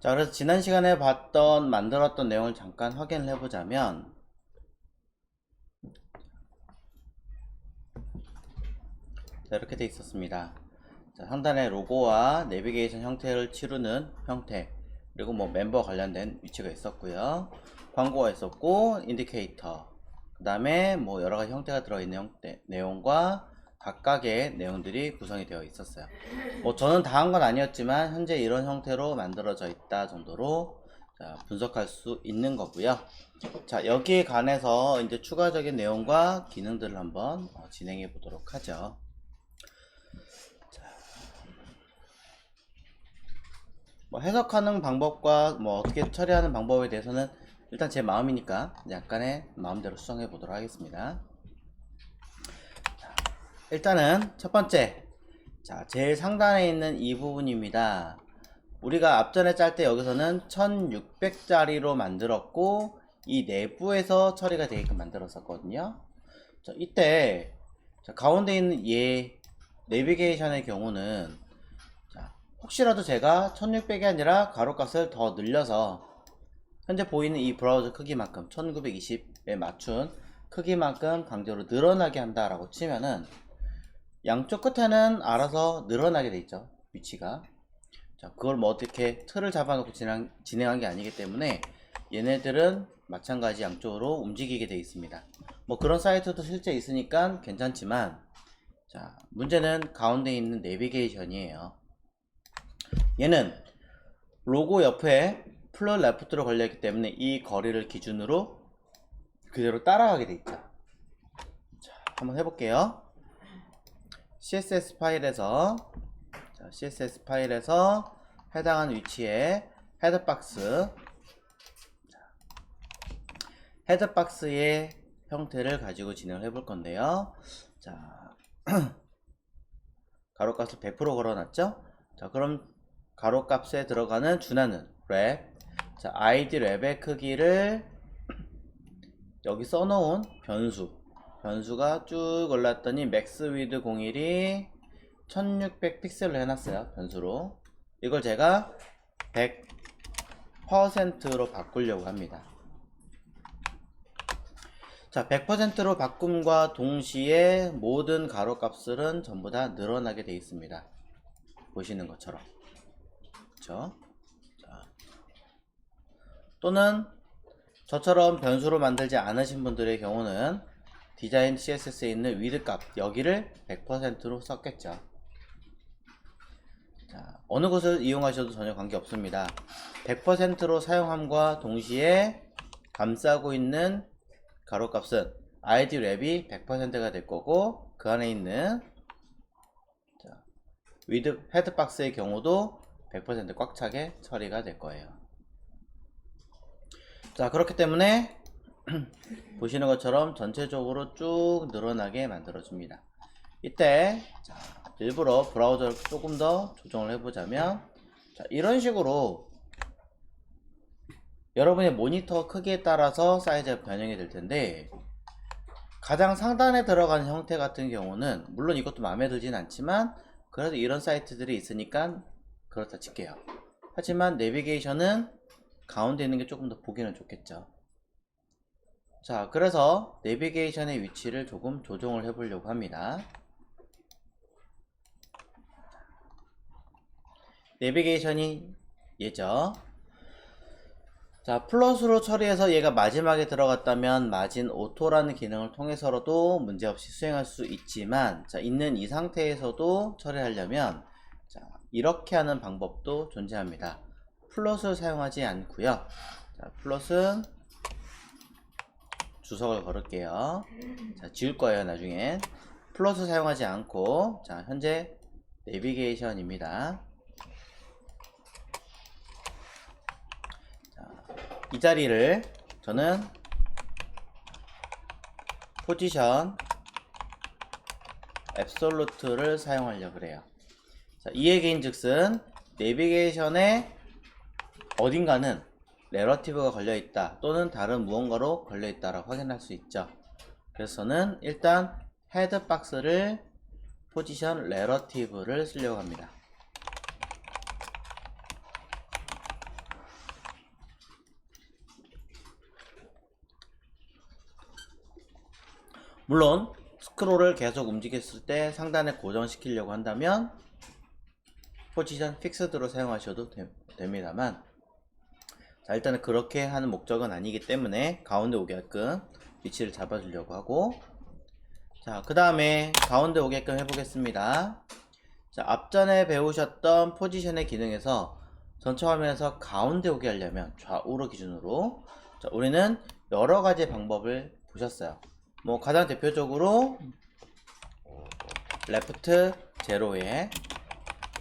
자, 그래서 지난 시간에 만들었던 내용을 잠깐 확인을 해보자면, 자, 이렇게 돼 있었습니다. 자, 상단에 로고와 내비게이션 형태를 치르는 형태, 그리고 뭐 멤버 관련된 위치가 있었고요. 광고가 있었고, 인디케이터, 그 다음에 뭐 여러 가지 형태가 들어있는 내용과 각각의 내용들이 구성이 되어 있었어요. 뭐 저는 다 한 건 아니었지만 현재 이런 형태로 만들어져 있다 정도로 분석할 수 있는 거고요. 자, 여기에 관해서 이제 추가적인 내용과 기능들을 한번 진행해 보도록 하죠. 뭐 해석하는 방법과 뭐 어떻게 처리하는 방법에 대해서는 일단 제 마음이니까 약간의 마음대로 수정해 보도록 하겠습니다. 일단은 첫 번째, 자, 제일 상단에 있는 이 부분입니다. 우리가 앞전에 짤 때 여기서는 1600짜리로 만들었고 이 내부에서 처리가 되게끔 만들었었거든요. 자, 이때 자, 가운데 있는 얘 내비게이션의 경우는 자, 혹시라도 제가 1600이 아니라 가로값을 더 늘려서 현재 보이는 이 브라우저 크기만큼 1920에 맞춘 크기만큼 강제로 늘어나게 한다라고 치면은 양쪽 끝에는 알아서 늘어나게 돼 있죠, 위치가. 자, 그걸 뭐 어떻게 틀을 잡아놓고 진행한 게 아니기 때문에 얘네들은 마찬가지 양쪽으로 움직이게 돼 있습니다. 뭐 그런 사이트도 실제 있으니까 괜찮지만, 자, 문제는 가운데 있는 내비게이션이에요. 얘는 로고 옆에 플러 레프트로 걸려있기 때문에 이 거리를 기준으로 그대로 따라가게 돼 있죠. 자, 한번 해볼게요. CSS 파일에서 해당하는 위치에 헤드박스의 형태를 가지고 진행을 해볼 건데요. 자, 가로값을 100% 걸어놨죠? 자, 그럼 가로값에 들어가는 준하는 랩, 자, id 랩의 크기를 여기 써놓은 변수가 쭉 올랐더니 맥스 위드 01이 1600 픽셀로 해놨어요. 변수로. 이걸 제가 100%로 바꾸려고 합니다. 자, 100%로 바꿈과 동시에 모든 가로값들은 전부 다 늘어나게 되어 있습니다. 보시는 것처럼. 그렇죠? 자, 또는 저처럼 변수로 만들지 않으신 분들의 경우는 디자인 CSS에 있는 위드 값 여기를 100%로 썼겠죠. 자, 어느 것을 이용하셔도 전혀 관계 없습니다. 100%로 사용함과 동시에 감싸고 있는 가로값은 id 랩이 100%가 될 거고 그 안에 있는 위드 헤드박스의 경우도 100% 꽉 차게 처리가 될 거예요. 자, 그렇기 때문에 보시는 것처럼 전체적으로 쭉 늘어나게 만들어 줍니다. 이때 자, 일부러 브라우저를 조금 더 조정을 해보자면 자, 이런 식으로 여러분의 모니터 크기에 따라서 사이즈가 변형이 될 텐데 가장 상단에 들어가는 형태 같은 경우는 물론 이것도 마음에 들진 않지만 그래도 이런 사이트들이 있으니까 그렇다 칠게요. 하지만 내비게이션은 가운데 있는 게 조금 더 보기는 좋겠죠. 자, 그래서 내비게이션의 위치를 조금 조정을 해 보려고 합니다. 내비게이션이 얘죠. 자, 플러스로 처리해서 얘가 마지막에 들어갔다면 마진 오토라는 기능을 통해서라도 문제없이 수행할 수 있지만 자, 있는 이 상태에서도 처리하려면 자, 이렇게 하는 방법도 존재합니다. 플러스를 사용하지 않고요. 자, 플러스 주석을 걸을게요. 자, 지울 거예요, 나중에. 플러스 사용하지 않고 자, 현재 내비게이션입니다. 이 자리를 저는 포지션 앱솔루트를 사용하려고 그래요. 자, 이 얘기인 즉슨 내비게이션에 어딘가는 내러티브가 걸려있다 또는 다른 무언가로 걸려있다 라고 확인할 수 있죠. 그래서 저는 일단 헤드박스를 포지션 내러티브를 쓰려고 합니다. 물론 스크롤을 계속 움직였을 때 상단에 고정시키려고 한다면 포지션 픽스드로 사용하셔도 됩니다만, 자, 일단은 그렇게 하는 목적은 아니기 때문에 가운데 오게끔 위치를 잡아주려고 하고, 자, 그 다음에 가운데 오게끔 해보겠습니다. 자, 앞전에 배우셨던 포지션의 기능에서 전체 화면에서 가운데 오게 하려면 좌우로 기준으로, 자, 우리는 여러 가지 방법을 보셨어요. 뭐 가장 대표적으로 레프트 제로에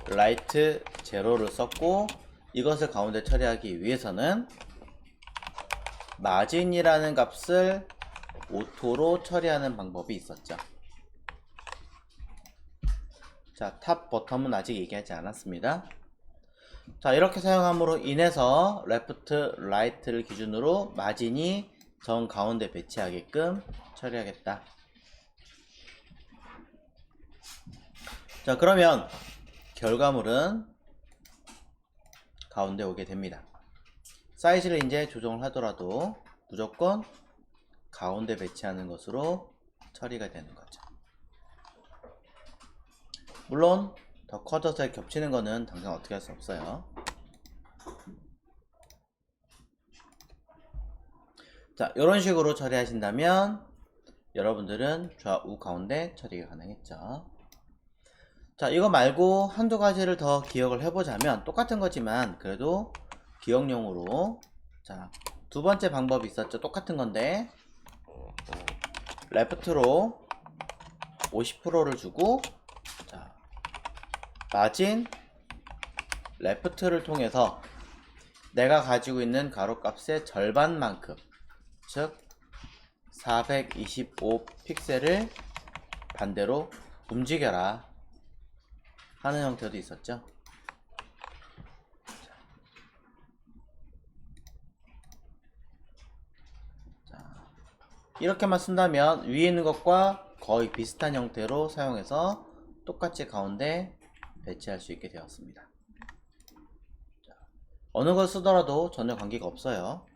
라이트 제로를 썼고, 이것을 가운데 처리하기 위해서는 마진이라는 값을 오토로 처리하는 방법이 있었죠. 자, 탑 버텀은 아직 얘기하지 않았습니다. 자, 이렇게 사용함으로 인해서 레프트 라이트를 기준으로 마진이 정 가운데 배치하게끔 처리하겠다. 자, 그러면 결과물은 가운데 오게 됩니다. 사이즈를 이제 조정을 하더라도 무조건 가운데 배치하는 것으로 처리가 되는 거죠. 물론 더 커져서 겹치는 거는 당장 어떻게 할 수 없어요. 자, 이런 식으로 처리하신다면 여러분들은 좌우 가운데 처리가 가능했죠. 자, 이거 말고 한두 가지를 더 기억을 해보자면 똑같은 거지만 그래도 기억용으로, 자, 두 번째 방법이 있었죠. 똑같은 건데 레프트로 50%를 주고, 자, 마진 레프트를 통해서 내가 가지고 있는 가로값의 절반만큼, 즉 425 픽셀을 반대로 움직여라 하는 형태도 있었죠. 자, 이렇게만 쓴다면 위에 있는 것과 거의 비슷한 형태로 사용해서 똑같이 가운데 배치할 수 있게 되었습니다. 자, 어느 걸 쓰더라도 전혀 관계가 없어요.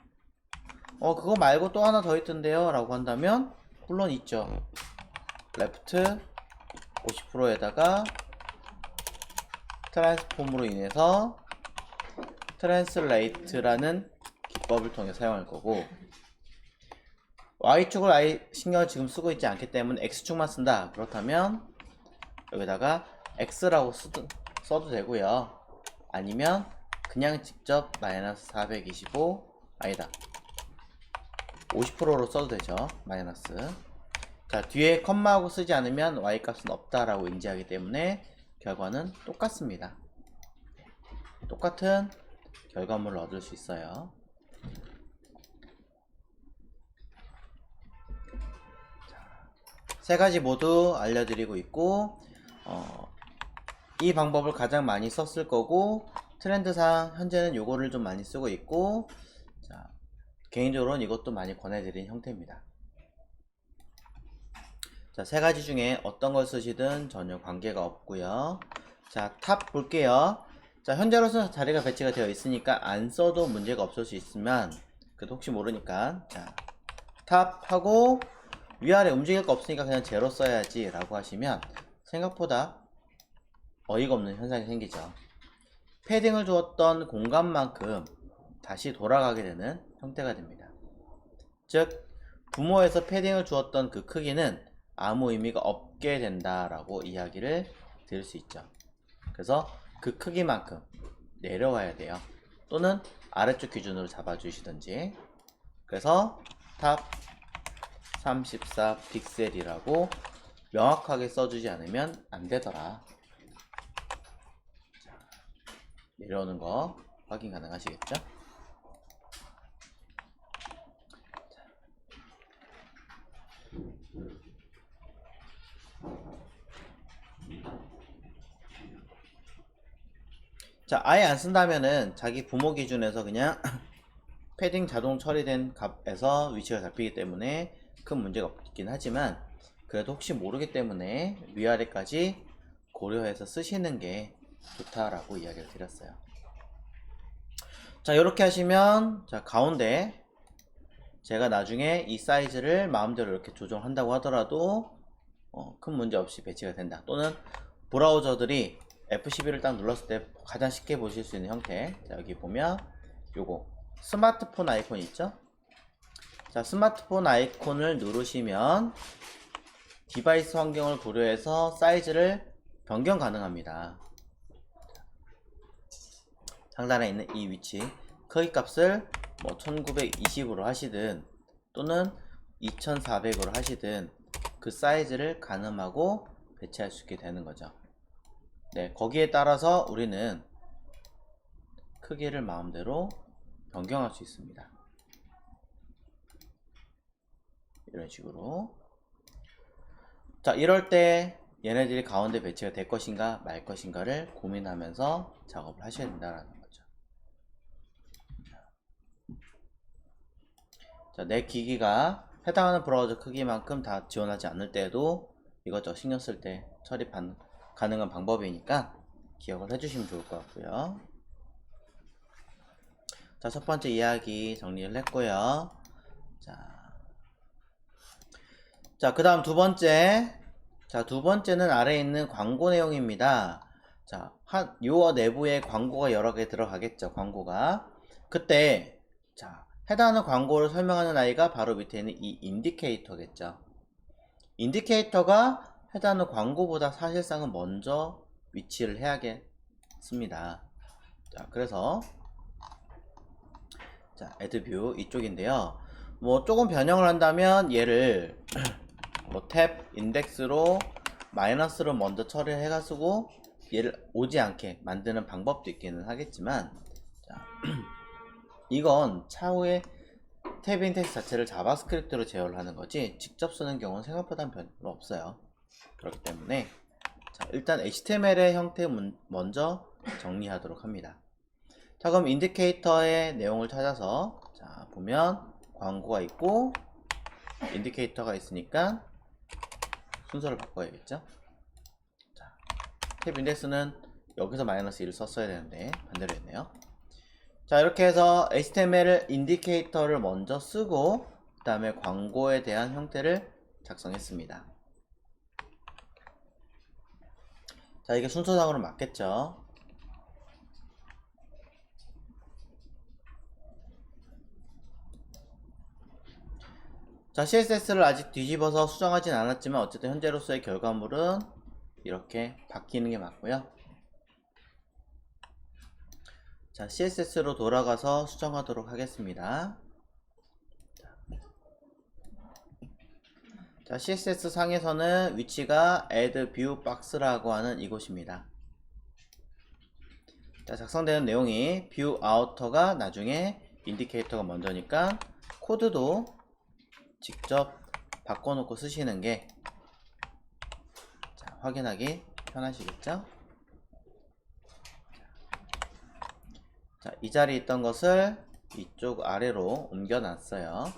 그거 말고 또 하나 더 있던데요 라고 한다면 물론 있죠. 레프트 50%에다가 트랜스폼으로 인해서 트랜슬레이트라는 기법을 통해 사용할 거고, Y축을 아예 신경을 지금 쓰고 있지 않기 때문에 X축만 쓴다. 그렇다면 여기다가 X라고 써도 되고요. 아니면 그냥 직접 마이너스 425, 아니다, 50%로 써도 되죠. 마이너스. 자, 뒤에 컴마하고 쓰지 않으면 Y값은 없다라고 인지하기 때문에 결과는 똑같습니다. 똑같은 결과물을 얻을 수 있어요. 세 가지 모두 알려드리고 있고, 이 방법을 가장 많이 썼을 거고, 트렌드상 현재는 요거를 좀 많이 쓰고 있고, 자, 개인적으로는 이것도 많이 권해드린 형태입니다. 자, 세 가지 중에 어떤 걸 쓰시든 전혀 관계가 없고요. 자, 탑 볼게요. 자, 현재로서는 자리가 배치가 되어 있으니까 안 써도 문제가 없을 수 있으면, 그래도 혹시 모르니까, 자, 탑 하고 위아래 움직일 거 없으니까 그냥 제로 써야지 라고 하시면 생각보다 어이가 없는 현상이 생기죠. 패딩을 주었던 공간만큼 다시 돌아가게 되는 형태가 됩니다. 즉, 부모에서 패딩을 주었던 그 크기는 아무 의미가 없게 된다라고 이야기를 드릴 수 있죠. 그래서 그 크기만큼 내려와야 돼요. 또는 아래쪽 기준으로 잡아주시든지. 그래서 탑 34 픽셀이라고 명확하게 써주지 않으면 안 되더라. 자, 내려오는 거 확인 가능하시겠죠? 자, 아예 안 쓴다면은 자기 부모 기준에서 그냥 패딩 자동 처리된 값에서 위치가 잡히기 때문에 큰 문제가 없긴 하지만, 그래도 혹시 모르기 때문에 위아래까지 고려해서 쓰시는 게 좋다라고 이야기를 드렸어요. 자, 이렇게 하시면, 자, 가운데 제가 나중에 이 사이즈를 마음대로 이렇게 조정한다고 하더라도 큰 문제 없이 배치가 된다. 또는 브라우저들이 F12를 딱 눌렀을 때 가장 쉽게 보실 수 있는 형태. 자, 여기 보면 요거 스마트폰 아이콘 있죠? 자, 스마트폰 아이콘을 누르시면 디바이스 환경을 고려해서 사이즈를 변경 가능합니다. 상단에 있는 이 위치 크기 값을 뭐 1920으로 하시든 또는 2400으로 하시든 그 사이즈를 가늠하고 배치할 수 있게 되는 거죠. 네, 거기에 따라서 우리는 크기를 마음대로 변경할 수 있습니다. 이런 식으로. 자, 이럴 때 얘네들이 가운데 배치가 될 것인가 말 것인가를 고민하면서 작업을 하셔야 된다는 거죠. 자, 내 기기가 해당하는 브라우저 크기만큼 다 지원하지 않을 때에도 이것저것 신경 쓸 때 처리 가능한 방법이니까 기억을 해주시면 좋을 것 같고요. 자, 첫 번째 이야기 정리를 했고요. 자, 그 다음 두 번째. 자, 두 번째는 아래에 있는 광고 내용입니다. 자, 요 내부에 광고가 여러 개 들어가겠죠. 광고가. 그때, 자, 해당하는 광고를 설명하는 아이가 바로 밑에 있는 이 인디케이터겠죠. 인디케이터가 해당하는 광고보다 사실상은 먼저 위치를 해야겠습니다. 자, 그래서 자, 애드뷰 이쪽인데요. 뭐 조금 변형을 한다면 얘를 뭐 탭 인덱스로 마이너스로 먼저 처리를 해가지고 얘를 오지 않게 만드는 방법도 있기는 하겠지만, 자, 이건 차후에 탭 인덱스 자체를 자바스크립트로 제어를 하는 거지 직접 쓰는 경우는 생각보다 별로 없어요. 그렇기 때문에 자, 일단 HTML의 형태 먼저 정리하도록 합니다. 자, 그럼 인디케이터의 내용을 찾아서 자, 보면 광고가 있고 인디케이터가 있으니까 순서를 바꿔야겠죠. 자, 탭 인덱스는 여기서 마이너스 1을 썼어야 되는데 반대로 했네요. 자, 이렇게 해서 HTML 인디케이터를 먼저 쓰고 그 다음에 광고에 대한 형태를 작성했습니다. 자, 이게 순서상으로 맞겠죠. 자, CSS를 아직 뒤집어서 수정하진 않았지만 어쨌든 현재로서의 결과물은 이렇게 바뀌는 게 맞고요. 자, CSS로 돌아가서 수정하도록 하겠습니다. 자, CSS 상에서는 위치가 add view box라고 하는 이곳입니다. 자, 작성되는 내용이 view outer가 나중에 인디케이터가 먼저니까 코드도 직접 바꿔놓고 쓰시는 게 자, 확인하기 편하시겠죠? 자, 이 자리에 있던 것을 이쪽 아래로 옮겨 놨어요.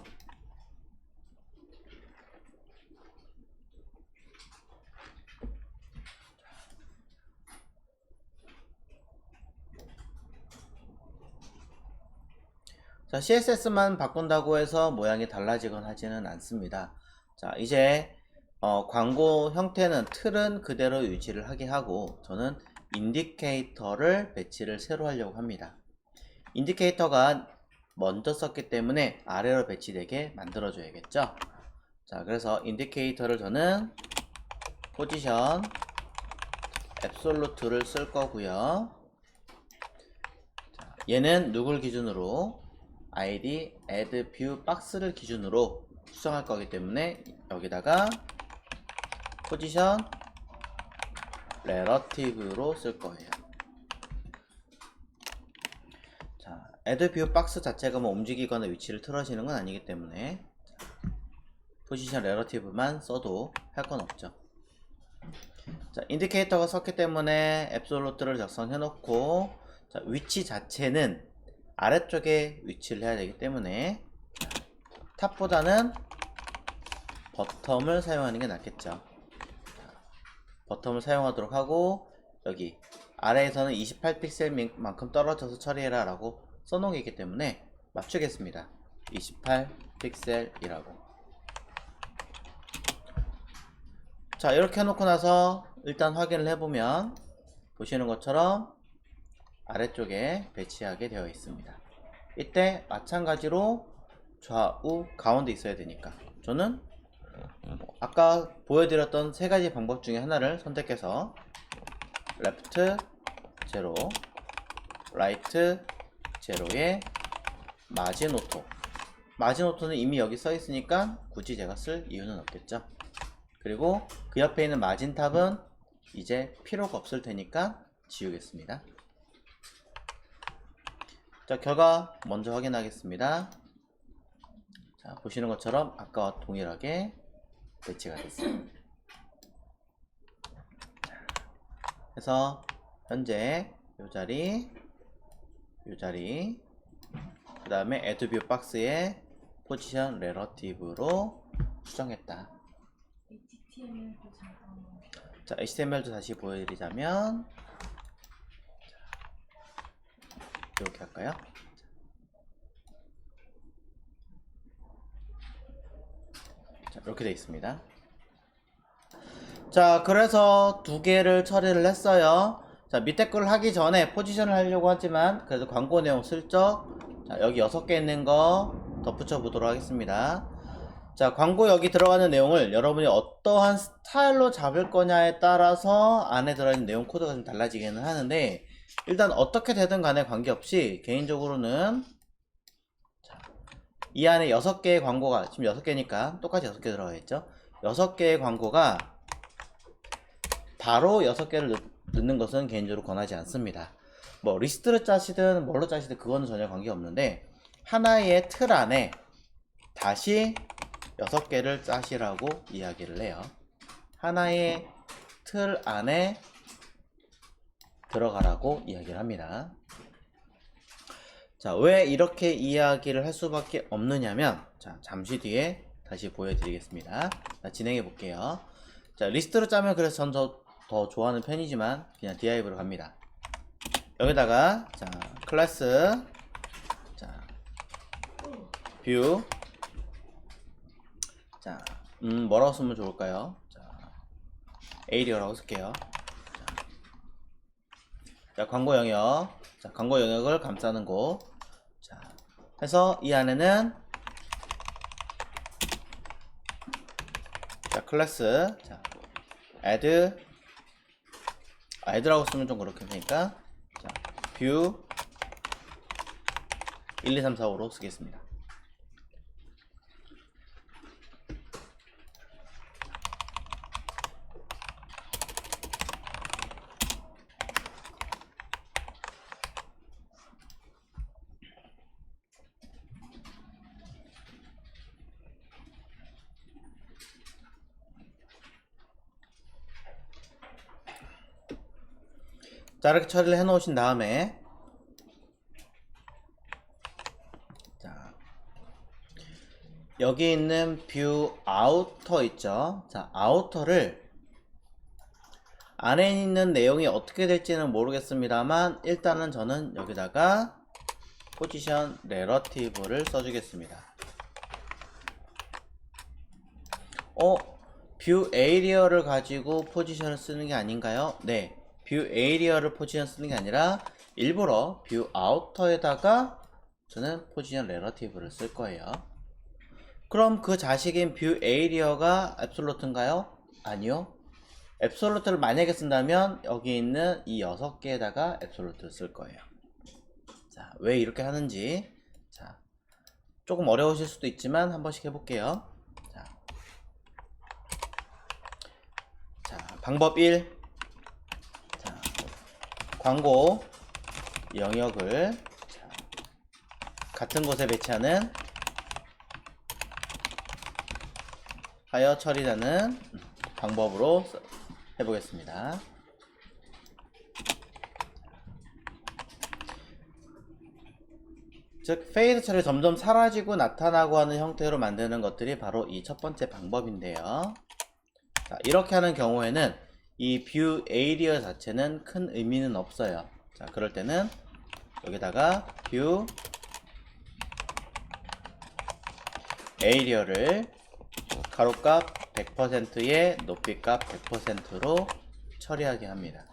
자, CSS만 바꾼다고 해서 모양이 달라지건 하지는 않습니다. 자, 이제 광고 형태는 틀은 그대로 유지를 하게 하고 저는 인디케이터를 배치를 새로 하려고 합니다. 인디케이터가 먼저 썼기 때문에 아래로 배치되게 만들어 줘야겠죠. 자, 그래서 인디케이터를 저는 포지션 앱솔루트를 쓸 거고요. 자, 얘는 누굴 기준으로 id add view box를 기준으로 수정할 거기 때문에 여기다가 포지션 relative로 쓸 거예요. 자, add view box 자체가 뭐 움직이거나 위치를 틀어지는 건 아니기 때문에 포지션 relative만 써도 할 건 없죠. 자, 인디케이터가 썼기 때문에 앱솔루트를 작성해 놓고 자, 위치 자체는 아래쪽에 위치를 해야 되기 때문에 탑보다는 버텀을 사용하는 게 낫겠죠. 버텀을 사용하도록 하고 여기 아래에서는 28픽셀만큼 떨어져서 처리해라 라고 써놓은 게 있기 때문에 맞추겠습니다. 28 픽셀이라고. 자, 이렇게 해놓고 나서 일단 확인을 해보면 보시는 것처럼 아래쪽에 배치하게 되어 있습니다. 이때 마찬가지로 좌우 가운데 있어야 되니까 저는 아까 보여드렸던 세 가지 방법 중에 하나를 선택해서 레프트 제로, 라이트 제로에 마진 오토. 마진 오토는 이미 여기 써 있으니까 굳이 제가 쓸 이유는 없겠죠. 그리고 그 옆에 있는 마진 탑은 이제 필요가 없을 테니까 지우겠습니다. 자, 결과 먼저 확인하겠습니다. 자, 보시는 것처럼 아까와 동일하게 배치가 됐습니다. 그래서 현재 이 자리, 이 자리, 그 다음에 add view 박스에 포지션 렐러티브로 수정했다. 자, HTML도 다시 보여드리자면 이렇게 할까요? 자, 이렇게 되어 있습니다. 자, 그래서 두 개를 처리를 했어요. 자, 밑에 걸 하기 전에 포지션을 하려고 하지만 그래도 광고 내용 슬쩍, 자, 여기 6개 있는 거 덧붙여 보도록 하겠습니다. 자, 광고 여기 들어가는 내용을 여러분이 어떠한 스타일로 잡을 거냐에 따라서 안에 들어있는 내용 코드가 좀 달라지기는 하는데, 일단 어떻게 되든 간에 관계없이 개인적으로는 자, 이 안에 6개의 광고가, 지금 6개니까 똑같이 6개 들어가 있죠. 6개의 광고가 바로 6개를 넣는 것은 개인적으로 권하지 않습니다. 뭐 리스트를 짜시든 뭘로 짜시든 그거는 전혀 관계없는데, 하나의 틀 안에 다시 6개를 짜시라고 이야기를 해요. 하나의 틀 안에 들어가라고 이야기를 합니다. 자, 왜 이렇게 이야기를 할 수밖에 없느냐면, 자, 잠시 뒤에 다시 보여드리겠습니다. 자, 진행해 볼게요. 자, 리스트로 짜면 그래서 전 더 좋아하는 편이지만 그냥 div로 갑니다. 여기다가 자, 클래스, 자, 뷰, 자, 뭐라고 쓰면 좋을까요? 자, 에이리어라고 쓸게요. 자, 광고 영역, 자, 광고 영역을 감싸는 곳, 자, 해서 이 안에는 자, 클래스, 자, add라고 쓰면 좀 그렇게 되니까 자, 뷰 1, 2, 3, 4, 5로 쓰겠습니다. 자, 이렇게 처리를 해 놓으신 다음에 자, 여기 있는 뷰 아우터 있죠. 자, 아우터를 안에 있는 내용이 어떻게 될지는 모르겠습니다만 일단은 저는 여기다가 포지션 렐러티브를 써주겠습니다. 뷰 에이리어를 가지고 포지션을 쓰는 게 아닌가요? 네, 뷰 에이리어를 포지션 쓰는 게 아니라 일부러 뷰 아우터에다가 저는 포지션 렐러티브를 쓸 거예요. 그럼 그 자식인 뷰 에이리어가 앱솔루트인가요? 아니요. 앱솔루트를 만약에 쓴다면 여기 있는 이 6개에다가 앱솔루트를 쓸 거예요. 자, 왜 이렇게 하는지, 자, 조금 어려우실 수도 있지만 한 번씩 해볼게요. 자, 방법 1. 자, 광고 영역을 자, 같은 곳에 배치하는 하여 처리라는 방법으로 해보겠습니다. 즉 페이드 처리 점점 사라지고 나타나고 하는 형태로 만드는 것들이 바로 이 첫 번째 방법인데요. 자, 이렇게 하는 경우에는 이 뷰 에이리어 자체는 큰 의미는 없어요. 자, 그럴 때는 여기다가 뷰 에이리어를 가로값 100%에 높이값 100%로 처리하게 합니다.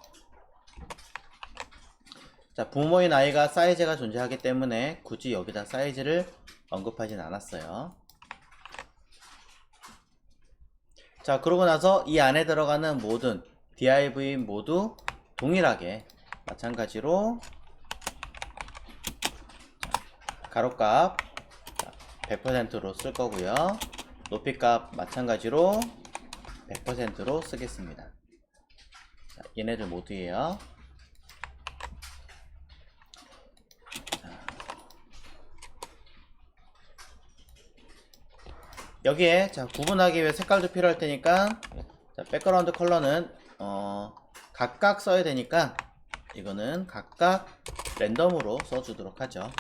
자, 부모인 아이가 사이즈가 존재하기 때문에 굳이 여기다 사이즈를 언급하진 않았어요. 자, 그러고 나서 이 안에 들어가는 모든 div 모두 동일하게 마찬가지로 가로값 100%로 쓸 거고요. 높이값 마찬가지로 100%로 쓰겠습니다. 자, 얘네들 모두예요. 여기에 자, 구분하기 위해 색깔도 필요할 테니까 자, 백그라운드 컬러는 각각 써야 되니까 이거는 각각 랜덤으로 써주도록 하죠.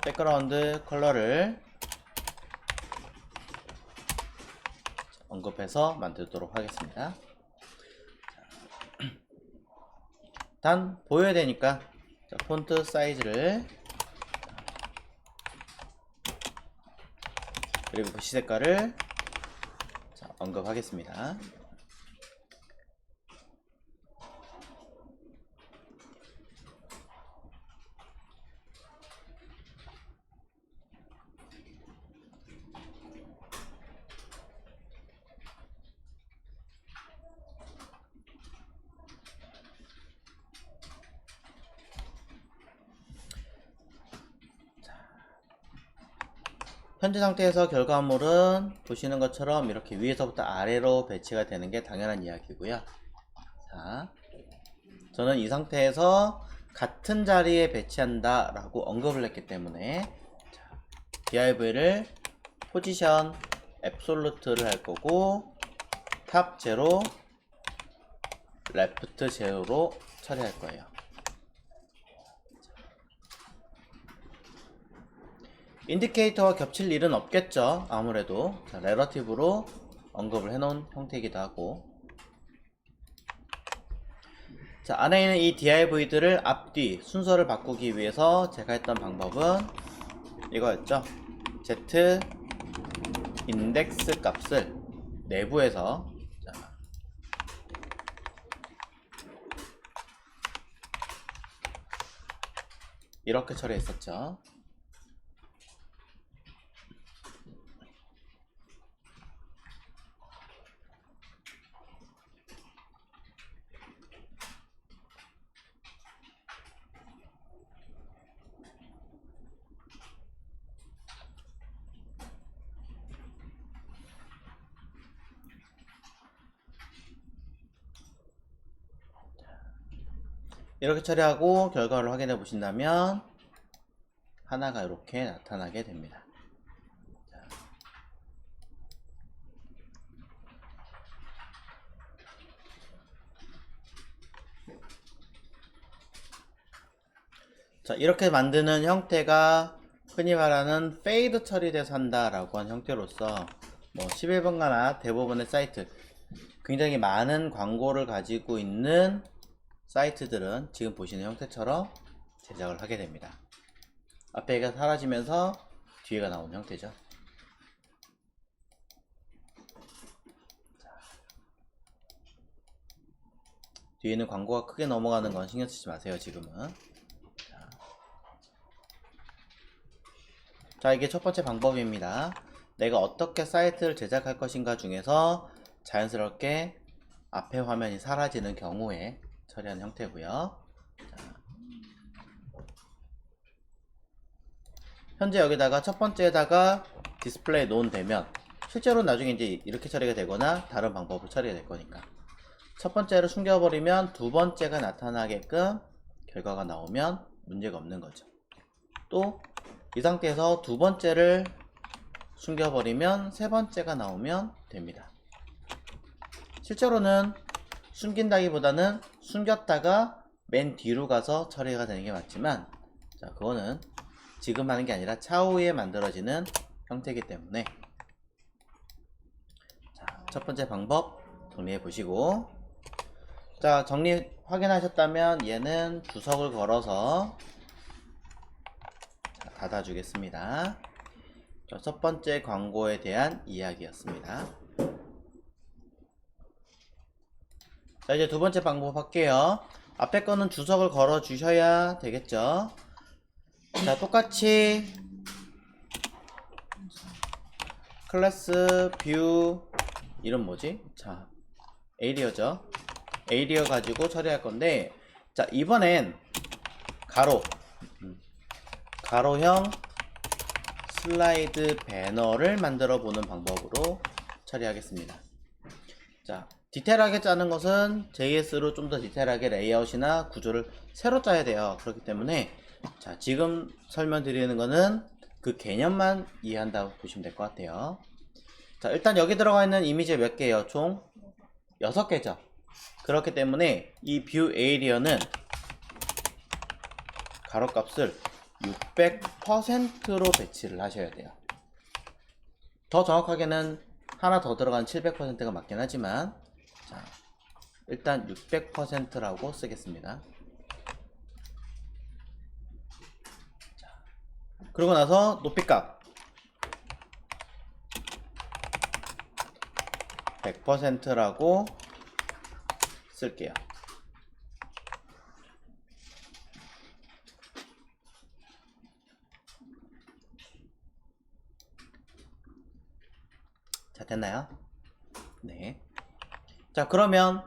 백그라운드 컬러를 언급해서 만들도록 하겠습니다. 단 보여야 되니까 자, 폰트 사이즈를 그리고 글씨 색깔을 자, 언급하겠습니다. 현재 상태에서 결과물은 보시는 것처럼 이렇게 위에서부터 아래로 배치가 되는 게 당연한 이야기고요. 자, 저는 이 상태에서 같은 자리에 배치한다 라고 언급을 했기 때문에 자, div를 포지션 앱솔루트를 할 거고 탑 제로 레프트 제로로 처리할 거예요. 인디케이터와 겹칠 일은 없겠죠. 아무래도 자, 레러티브로 언급을 해놓은 형태이기도 하고 자, 안에 있는 이 div들을 앞뒤 순서를 바꾸기 위해서 제가 했던 방법은 이거였죠. z 인덱스 값을 내부에서 자, 이렇게 처리했었죠. 이렇게 처리하고 결과를 확인해 보신다면 하나가 이렇게 나타나게 됩니다. 자, 이렇게 만드는 형태가 흔히 말하는 페이드 처리돼서 한다라고 한 형태로서 뭐 11번가나 대부분의 사이트 굉장히 많은 광고를 가지고 있는 사이트들은 지금 보시는 형태처럼 제작을 하게 됩니다. 앞에가 사라지면서 뒤에가 나오는 형태죠. 뒤에는 광고가 크게 넘어가는 건 신경 쓰지 마세요. 지금은. 자, 이게 첫 번째 방법입니다. 내가 어떻게 사이트를 제작할 것인가 중에서 자연스럽게 앞에 화면이 사라지는 경우에 처리하는 형태고요. 자, 현재 여기다가 첫 번째에다가 디스플레이 놓으면 실제로 나중에 이제 이렇게 처리가 되거나 다른 방법으로 처리가 될 거니까 첫 번째를 숨겨버리면 두 번째가 나타나게끔 결과가 나오면 문제가 없는 거죠. 또 이 상태에서 두 번째를 숨겨버리면 세 번째가 나오면 됩니다. 실제로는 숨긴다기보다는 숨겼다가 맨 뒤로 가서 처리가 되는 게 맞지만 자, 그거는 지금 하는 게 아니라 차후에 만들어지는 형태이기 때문에 자, 첫 번째 방법 정리해 보시고 자, 정리 확인하셨다면 얘는 주석을 걸어서 자, 닫아주겠습니다. 첫 번째 광고에 대한 이야기였습니다. 자, 이제 두 번째 방법 할게요. 앞에 거는 주석을 걸어 주셔야 되겠죠. 자, 똑같이 클래스 뷰 이름 뭐지? 자, 에이리어죠. 에이리어 가지고 처리할 건데, 자, 이번엔 가로형 슬라이드 배너를 만들어 보는 방법으로 처리하겠습니다. 자, 디테일하게 짜는 것은 JS로 좀 더 디테일하게 레이아웃이나 구조를 새로 짜야 돼요. 그렇기 때문에 자, 지금 설명드리는 거는 그 개념만 이해한다고 보시면 될 것 같아요. 자, 일단 여기 들어가 있는 이미지 몇 개예요? 총 6개죠. 그렇기 때문에 이 뷰 에이리어는 가로값을 600%로 배치를 하셔야 돼요. 더 정확하게는 하나 더 들어간 700%가 맞긴 하지만, 자, 일단 600%라고 쓰겠습니다. 자, 그러고 나서 높이값 100%라고 쓸게요. 자, 됐나요? 네. 자, 그러면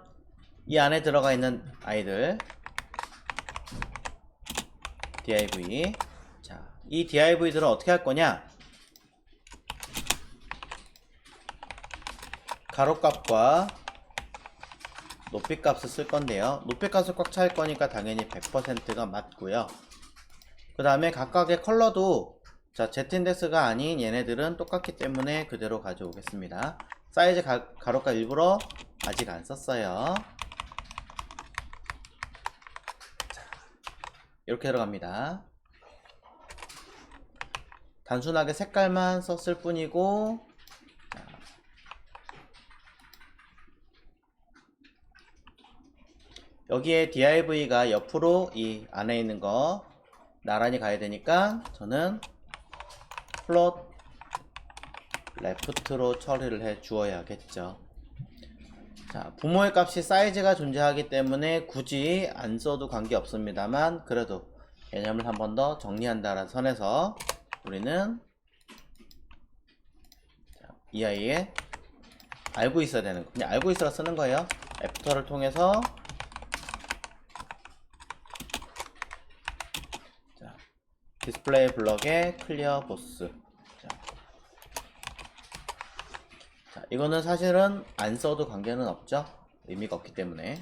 이 안에 들어가 있는 아이들 div, 자, 이 div들은 어떻게 할 거냐? 가로값과 높이값을 쓸 건데요. 높이값을 꽉 찰 거니까 당연히 100%가 맞고요. 그 다음에 각각의 컬러도 자, Z인덱스가 아닌 얘네들은 똑같기 때문에 그대로 가져오겠습니다. 사이즈 가로값 일부러 아직 안 썼어요. 자, 이렇게 들어갑니다. 단순하게 색깔만 썼을 뿐이고, 자, 여기에 div가 옆으로 이 안에 있는 거 나란히 가야 되니까 저는 플롯 레프트로 처리를 해 주어야겠죠. 자, 부모의 값이 사이즈가 존재하기 때문에 굳이 안 써도 관계 없습니다만, 그래도 개념을 한 번 더 정리한다는 선에서 우리는 이 아이의 알고 있어야 되는 거, 그냥 알고 있어라 쓰는 거예요. 애프터를 통해서 자, 디스플레이 블럭에 클리어 보스. 자, 이거는 사실은 안 써도 관계는 없죠. 의미가 없기 때문에.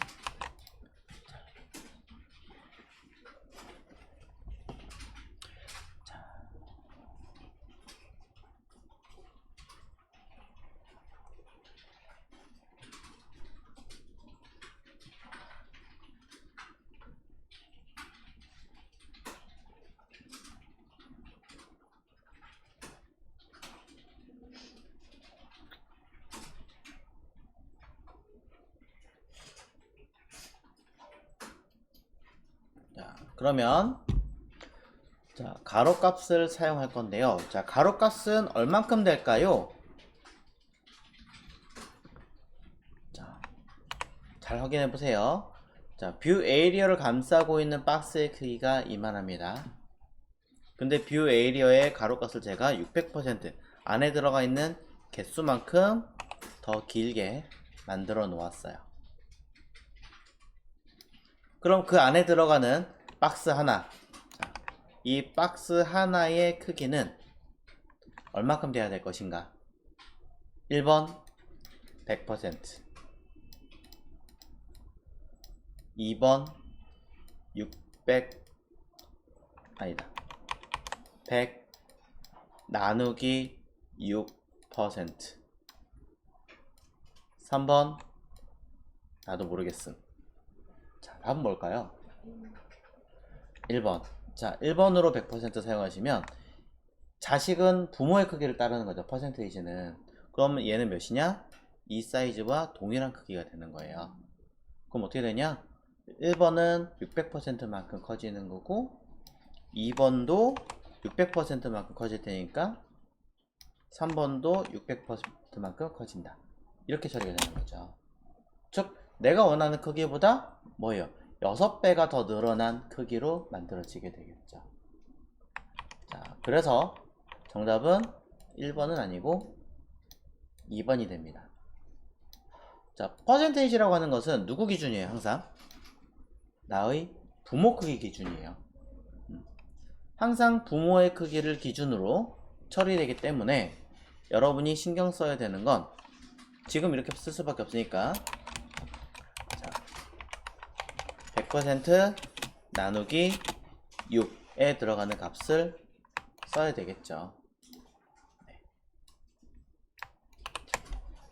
자, 그러면 자, 가로값을 사용할 건데요. 자, 가로값은 얼만큼 될까요? 자, 잘 확인해 보세요. 자, 뷰 에이리어를 감싸고 있는 박스의 크기가 이만합니다. 근데 뷰 에이리어의 가로값을 제가 600% 안에 들어가 있는 개수만큼 더 길게 만들어 놓았어요. 그럼 그 안에 들어가는 박스 하나, 자, 이 박스 하나의 크기는 얼마큼 돼야 될 것인가? 1번 100%, 2번 600, 아니다, 100 나누기 6%, 3번 나도 모르겠음. 자, 답은 뭘까요? 1번. 자, 1번으로 100% 사용하시면 자식은 부모의 크기를 따르는 거죠. 퍼센테이지는. 그러면 얘는 몇이냐? 이 사이즈와 동일한 크기가 되는 거예요. 그럼 어떻게 되냐? 1번은 600%만큼 커지는 거고 2번도 600%만큼 커질 테니까 3번도 600%만큼 커진다. 이렇게 처리가 되는 거죠. 즉 내가 원하는 크기보다 뭐예요? 6배가 더 늘어난 크기로 만들어지게 되겠죠. 자, 그래서 정답은 1번은 아니고 2번이 됩니다. 자, 퍼센테이지라고 하는 것은 누구 기준이에요? 항상 나의 부모 크기 기준이에요. 항상 부모의 크기를 기준으로 처리되기 때문에 여러분이 신경 써야 되는 건 지금 이렇게 쓸 수밖에 없으니까, 자, 100% 나누기 6에 들어가는 값을 써야 되겠죠. 네.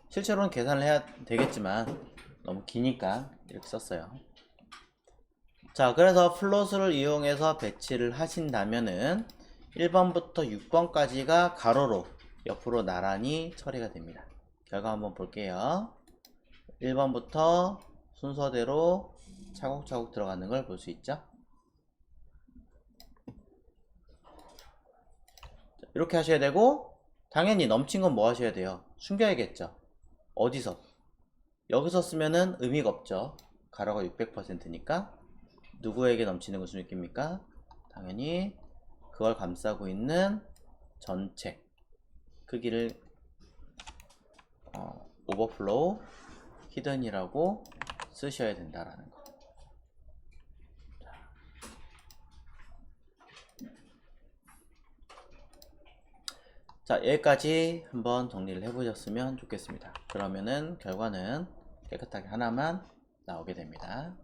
실제로는 계산을 해야 되겠지만 너무 기니까 이렇게 썼어요. 자, 그래서 플롯을 이용해서 배치를 하신다면은 1번부터 6번까지가 가로로 옆으로 나란히 처리가 됩니다. 결과 한번 볼게요. 1번부터 순서대로 차곡차곡 들어가는 걸 볼 수 있죠. 이렇게 하셔야 되고, 당연히 넘친 건 뭐 하셔야 돼요? 숨겨야겠죠. 어디서? 여기서 쓰면은 의미가 없죠. 가로가 600%니까 누구에게 넘치는 것을 느낍니까? 당연히 그걸 감싸고 있는 전체 크기를 오버플로우 히든이라고 쓰셔야 된다라는 거. 자, 여기까지 한번 정리를 해보셨으면 좋겠습니다. 그러면은 결과는 깨끗하게 하나만 나오게 됩니다.